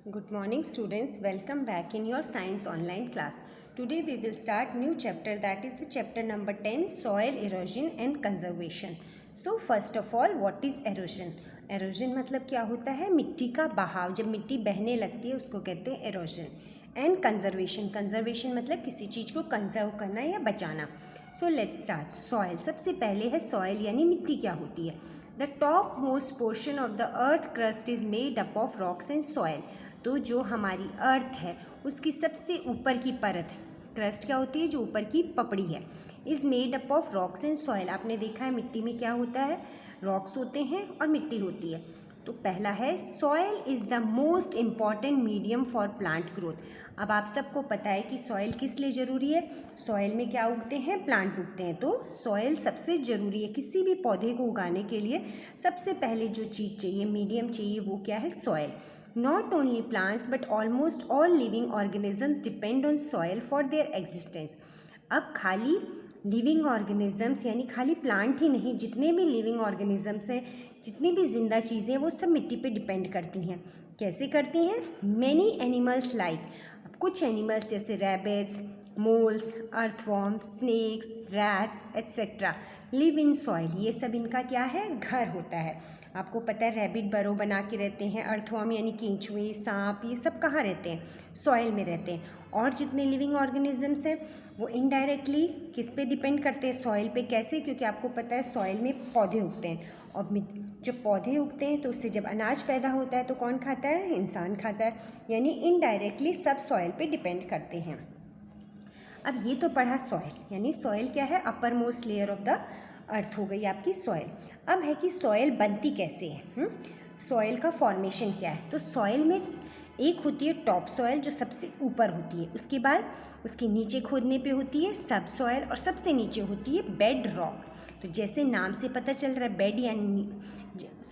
Good morning students, welcome back in your science online class. Today we will start new chapter, that is the chapter number 10, soil erosion and conservation. So first of all, what is erosion? Erosion मतलब क्या होता है? मिट्टी का बहाव, जब मिट्टी बहने लगती है उसको कहते हैं erosion. एंड कंजर्वेशन, कंजर्वेशन मतलब किसी चीज़ को कंजर्व करना या बचाना. So let's start. सॉइल, सबसे पहले है सॉइल यानी मिट्टी क्या होती है. The top most portion of the earth crust is made up of rocks and soil. तो जो हमारी अर्थ है उसकी सबसे ऊपर की परत, क्रस्ट क्या होती है, जो ऊपर की पपड़ी है, is made up of rocks and soil. आपने देखा है मिट्टी में क्या होता है, रॉक्स होते हैं और मिट्टी होती है. तो पहला है soil is the most important medium for plant growth. अब आप सबको पता है कि सॉइल किस लिए ज़रूरी है. सॉइल में क्या उगते हैं, प्लांट उगते हैं. तो सॉइल सबसे ज़रूरी है किसी भी पौधे को उगाने के लिए. सबसे पहले जो चीज़ चाहिए, मीडियम चाहिए, वो क्या है, soil. Not only plants but almost all living organisms depend on soil for their existence. अब खाली लिविंग ऑर्गेनिजम्स यानी खाली प्लांट ही नहीं, जितने भी लिविंग ऑर्गेनिजम्स हैं, जितनी भी जिंदा चीज़ें हैं, वो सब मिट्टी पे डिपेंड करती हैं. कैसे करती हैं? मैनी एनिमल्स लाइक, कुछ एनिमल्स जैसे rabbits, moles, earthworms, snakes, rats etcetera live in soil. ये सब इनका क्या है, घर होता है. आपको पता है रैबिट बरो बना के रहते हैं. अर्थवॉर्म यानी केंचुए, सांप, ये सब कहाँ रहते हैं, सॉइल में रहते हैं. और जितने लिविंग ऑर्गेनिजम्स हैं वो इनडायरेक्टली किस पे डिपेंड करते हैं, सॉइल पे. कैसे? क्योंकि आपको पता है सॉइल में पौधे उगते हैं, और जब पौधे उगते हैं तो उससे जब अनाज पैदा होता है तो कौन खाता है, इंसान खाता है. यानी इनडायरेक्टली सब सॉइल पे डिपेंड करते हैं. अब ये तो पढ़ा सॉइल, यानी सॉइल क्या है, upper most layer of the earth हो गई आपकी सॉइल. अब है कि सॉइल बनती कैसे है. सॉइल का फॉर्मेशन क्या है. तो सॉइल में एक होती है टॉप सॉइल जो सबसे ऊपर होती है, उसके बाद उसके नीचे खोदने पे होती है सब सॉइल, और सबसे नीचे होती है बेड रॉक. तो जैसे नाम से पता चल रहा है, बेड यानी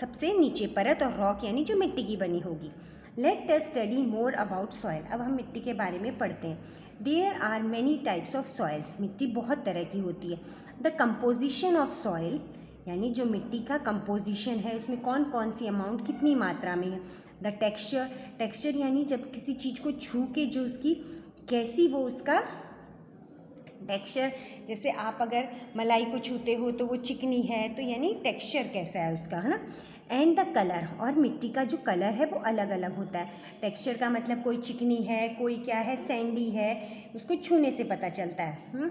सबसे नीचे परत, और रॉक यानी जो मिट्टी की बनी होगी. Let us study more about soil. अब हम मिट्टी के बारे में पढ़ते हैं. There are many types of soils. मिट्टी बहुत तरह की होती है. द कंपोजिशन ऑफ सॉइल यानी जो मिट्टी का कंपोजिशन है, उसमें कौन कौन सी अमाउंट कितनी मात्रा में है. द टेक्सचर, टेक्सचर यानी जब किसी चीज़ को छू के जो उसकी कैसी वो उसका टेक्सचर, जैसे आप अगर मलाई को छूते हो तो वो चिकनी है, तो यानी टेक्सचर कैसा है उसका, है ना. एंड द कलर, और मिट्टी का जो कलर है वो अलग अलग होता है. टेक्सचर का मतलब कोई चिकनी है, कोई क्या है, सैंडी है, उसको छूने से पता चलता है.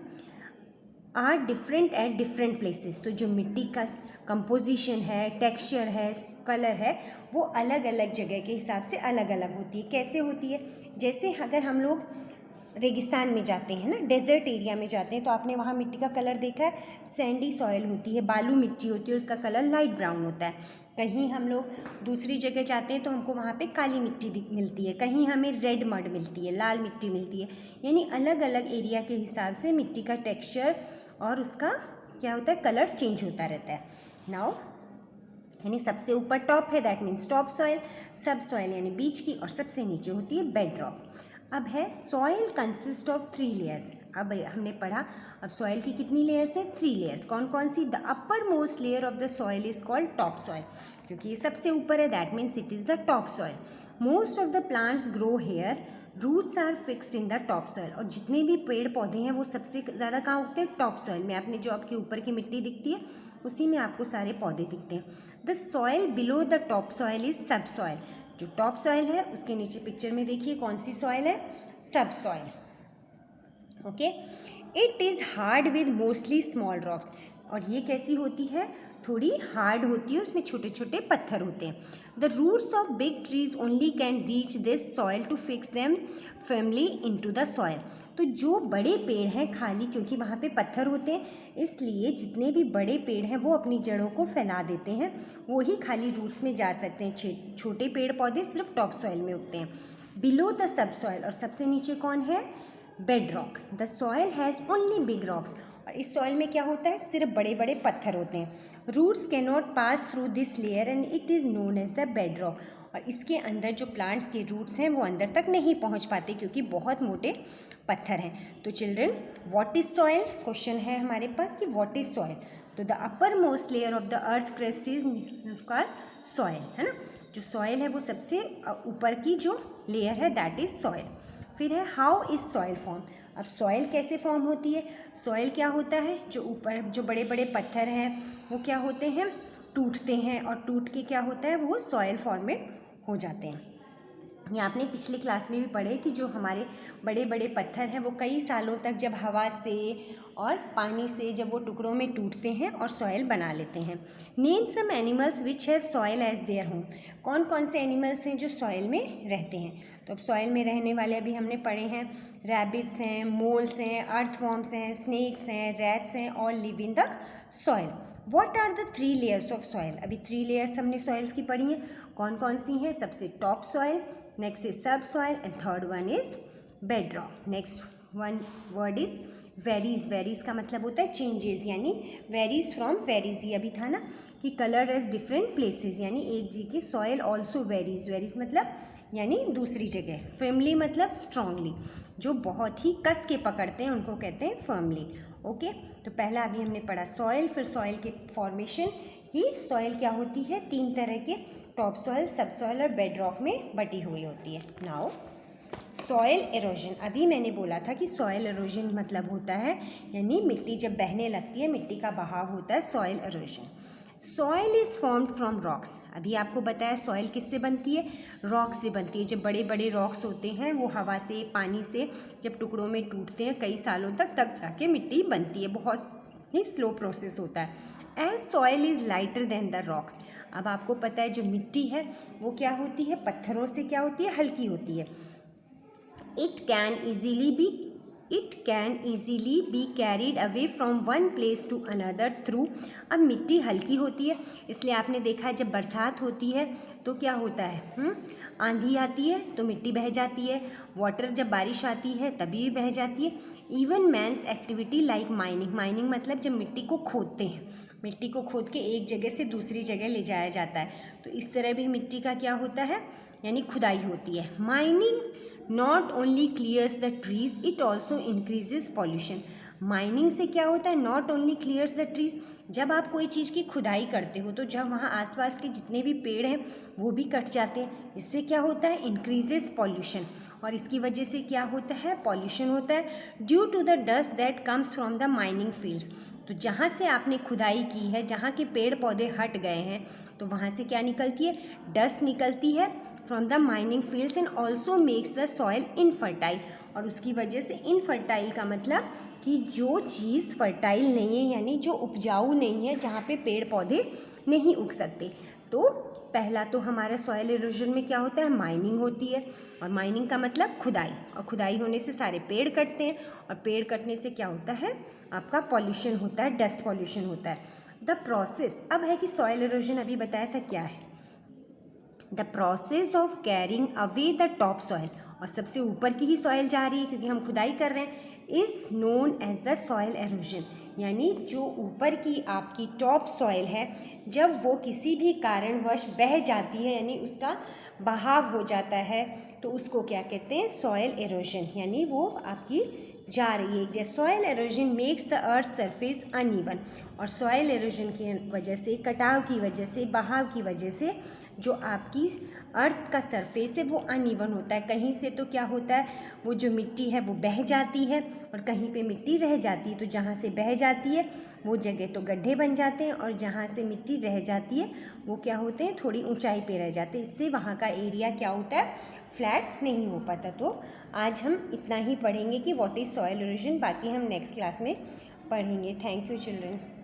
Are different at different places. तो जो मिट्टी का कंपोजिशन है, टेक्सचर है, कलर है, वो अलग अलग जगह के हिसाब से अलग अलग होती है. कैसे होती है? जैसे अगर हम लोग रेगिस्तान में जाते हैं ना, डेजर्ट एरिया में जाते हैं, तो आपने वहाँ मिट्टी का कलर देखा है, सैंडी सॉइल होती है, बालू मिट्टी होती है, उसका कलर लाइट ब्राउन होता है. कहीं हम लोग दूसरी जगह जाते हैं तो हमको वहाँ पे काली मिट्टी मिलती है, कहीं हमें रेड मड मिलती है, लाल मिट्टी मिलती है. यानी अलग अलग एरिया के हिसाब से मिट्टी का टेक्सचर और उसका क्या होता है, कलर चेंज होता रहता है. नाउ यानी सबसे ऊपर टॉप है, दैट मीन्स टॉप सॉइल. सब सॉइल यानी बीच की, और सबसे नीचे होती है बेड रॉक. अब है सॉइल कंसिस्ट ऑफ 3 लेयर्स. अब हमने पढ़ा, अब सॉइल की कितनी लेयर्स हैं, 3 लेयर्स. कौन कौन सी? The uppermost layer of the soil is called top soil, क्योंकि ये सबसे ऊपर है, that means it is the top soil. Most of the plants grow here, roots are fixed in the top soil. और जितने भी पेड़ पौधे हैं वो सबसे ज़्यादा कहाँ उगते हैं, टॉप सॉइल में. आपने जो आपके ऊपर की मिट्टी दिखती है उसी में आपको सारे पौधे दिखते हैं. The soil below the top soil is सब सॉइल. जो टॉप सॉइल है उसके नीचे पिक्चर में देखिए कौन सी सॉइल है, सब soil. Okay. It is hard with mostly small rocks. और ये कैसी होती है, थोड़ी हार्ड होती है, उसमें छोटे छोटे पत्थर होते हैं. The roots of big trees only can reach this soil to fix them firmly into the soil. तो जो बड़े पेड़ हैं, खाली क्योंकि वहाँ पे पत्थर होते हैं, इसलिए जितने भी बड़े पेड़ हैं वो अपनी जड़ों को फैला देते हैं, वो ही खाली रूट्स में जा सकते हैं. छोटे पेड़ पौधे सिर्फ टॉप सॉइल में उगते हैं. बिलो द सब सॉइल, और सबसे नीचे कौन है, bed rock. The soil has only big rocks. और इस सॉइल में क्या होता है, सिर्फ बड़े बड़े पत्थर होते हैं. Roots can not pass through this layer and it is known as the bed rock. और इसके अंदर जो प्लांट्स के रूट्स हैं वो अंदर तक नहीं पहुंच पाते क्योंकि बहुत मोटे पत्थर हैं. तो children, what is soil, question है हमारे पास कि व्हाट इज सॉइल. तो the uppermost layer of the earth crust is called soil, है ना। जो सॉइल है वो सबसे ऊपर की जो लेयर है दैट इज सॉइल। फिर है हाउ इज सॉइल फॉर्म। अब सॉइल कैसे फॉर्म होती है। सॉइल क्या होता है, जो ऊपर जो बड़े बड़े पत्थर हैं वो क्या होते हैं, टूटते हैं और टूट के क्या होता है वो सॉइल फॉर्मेट हो जाते हैं। ये आपने पिछली क्लास में भी पढ़े कि जो हमारे बड़े बड़े पत्थर हैं वो कई सालों तक जब हवा से और पानी से जब वो टुकड़ों में टूटते हैं और सॉइल बना लेते हैं। Name some animals which have soil as their home. कौन कौन से एनिमल्स हैं जो सॉइल में रहते हैं। तो अब सॉइल में रहने वाले अभी हमने पढ़े हैं, रैबिट्स हैं, मोल्स हैं, अर्थवॉर्म्स हैं, स्नेक्स हैं, रैट्स हैं, all live in the soil. What are the 3 layers of soil. अभी 3 लेयर्स हमने सॉइल्स की पढ़ी हैं, कौन कौन सी हैं। सबसे टॉप सॉइल, नेक्स्ट इज सब soil and third one is bed rock. Next one word is varies. Varies का मतलब होता है चेंजेस, यानी वेरीज फ्रॉम वेरीज। ये अभी था ना कि कलर एज डिफरेंट प्लेसेस, यानी एक जगह सॉइल ऑल्सो वेरीज। वेरीज मतलब यानी दूसरी जगह। फर्मली मतलब स्ट्रांगली, जो बहुत ही कस के पकड़ते हैं उनको कहते हैं फर्मली। ओके, तो पहला अभी हमने पढ़ा सॉइल, फिर सॉइल के फॉर्मेशन की। सॉइल क्या होती है, 3 तरह के, टॉप सॉइल, सब सॉइल और बेड रॉक में बटी हुई होती है। Now soil halogen. अभी मैंने बोला था कि सॉइल एरोजन मतलब होता है यानी मिट्टी जब बहने लगती है, मिट्टी का बहाव होता है, soil halogen. Soil is formed from rocks. अभी आपको बताया सॉइल किससे बनती है, रॉक से बनती है। जब बड़े बड़े रॉक्स होते हैं वो हवा से पानी से जब टुकड़ों में टूटते हैं कई सालों तक, तब जाके मिट्टी बनती है। बहुत ही स्लो प्रोसेस होता है। As soil is lighter than the rocks. अब आपको पता है जो मिट्टी है वो क्या होती है, पत्थरों से क्या होती है, हल्की होती है। It can easily be carried away from one place to another through. अब मिट्टी हल्की होती है इसलिए आपने देखा है जब बरसात होती है तो क्या होता है, आंधी आती है तो मिट्टी बह जाती है, वाटर जब बारिश आती है तभी बह जाती है। Even man's activity like mining. Mining मतलब जब मिट्टी को खोदते हैं, मिट्टी को खोद के एक जगह से दूसरी जगह ले जाया जाता है, तो इस तरह भी मिट्टी का क्या होता है, यानी खुदाई होती है। Mining not only clears the trees it also increases pollution. Mining से क्या होता है, not only clears the trees. जब आप कोई चीज़ की खुदाई करते हो तो जब वहाँ आसपास के जितने भी पेड़ हैं वो भी कट जाते हैं। इससे क्या होता है, इंक्रीजेज पॉल्यूशन। और इसकी वजह से क्या होता है, पॉल्यूशन होता है। Due to the dust that comes from the mining fields. तो जहाँ से आपने खुदाई की है, जहाँ के पेड़ पौधे हट गए हैं, तो वहाँ से क्या निकलती है, डस्ट निकलती है from the mining fields and also makes the soil infertile. और उसकी वजह से इनफर्टाइल का मतलब कि जो चीज़ फर्टाइल नहीं है, यानी जो उपजाऊ नहीं है, जहाँ पे पेड़ पौधे नहीं उग सकते। तो पहला तो हमारा सॉइल इरोजन में क्या होता है, माइनिंग होती है। और माइनिंग का मतलब खुदाई, और खुदाई होने से सारे पेड़ कटते हैं, और पेड़ कटने से क्या होता है, आपका पॉल्यूशन होता है, डस्ट पॉल्यूशन होता है। द प्रोसेस अब है कि सॉइल इरोजन अभी बताया था क्या है, the process of carrying away the top soil. और सबसे ऊपर की ही सॉइल जा रही है क्योंकि हम खुदाई कर रहे हैं, is known as the soil erosion. यानी जो ऊपर की आपकी टॉप सॉइल है, जब वो किसी भी कारणवश बह जाती है, यानी उसका बहाव हो जाता है, तो उसको क्या कहते हैं, सॉइल एरोजन। यानी वो आपकी जा रही है। जैसे soil halogen makes the earth surface uneven. और सॉइल एरोजन की वजह से, कटाव की वजह से, बहाव की वजह से जो आपकी अर्थ का सरफेस है वो अनइवन होता है। कहीं से तो क्या होता है, वो जो मिट्टी है वो बह जाती है और कहीं पे मिट्टी रह जाती है। तो जहाँ से बह जाती है वो जगह तो गड्ढे बन जाते हैं, और जहाँ से मिट्टी रह जाती है वो क्या होते हैं, थोड़ी ऊंचाई पे रह जाते हैं। इससे वहाँ का एरिया क्या होता है, फ्लैट नहीं हो पाता। तो आज हम इतना ही पढ़ेंगे कि व्हाट इज़ सॉइल इरोजन, बाकी हम नेक्स्ट क्लास में पढ़ेंगे। Thank you children.